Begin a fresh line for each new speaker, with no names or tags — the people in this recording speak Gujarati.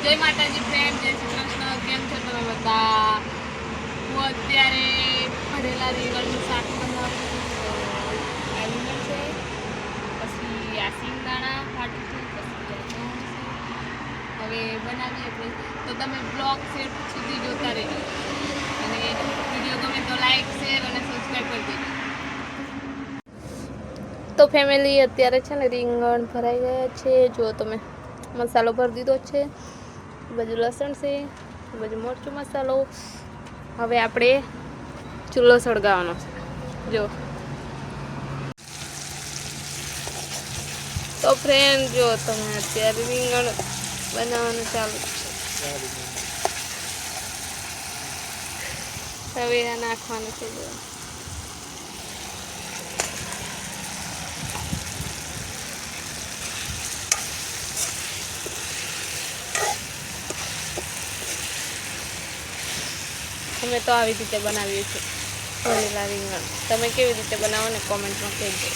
જય માતાજી ફ્રેન્ડ, જય શ્રી કૃષ્ણ. કેમ છો તમે બધા? હું અત્યારે ભરેલા રીંગણનું શાક બનાવું છું. તો આ રીંગણ છે, પછી આ સિંગદાણા વાટું છું, પછી આ ઘઉં છે. હવે બનાવીએ આપણે. તો તમે બ્લોગ શેર સુધી જોતા રહેજો અને વિડીયો ગમે તો લાઈક, શેર અને સબસ્ક્રાઈબ કરી દેજો. તો ફેમિલી, અત્યારે છે ને રીંગણ ભરાઈ ગયા છે. જો તમે, મસાલો ભરી દીધો છે, બાજુ લસણ છે, બાજુ મરચું મસાલો. હવે આપણે ચૂલો સળગાવવાનો છે. જો તો ફ્રેન્ડ, જો તમે અત્યારે રીંગણ બનાવવાનું ચાલુ છે. હવે આ નાખવાનું છે. જો અમે તો આવી રીતે બનાવીએ છીએ ભરેલા રીંગણ. તમે કેવી રીતે બનાવો ને કોમેન્ટમાં કહેજો.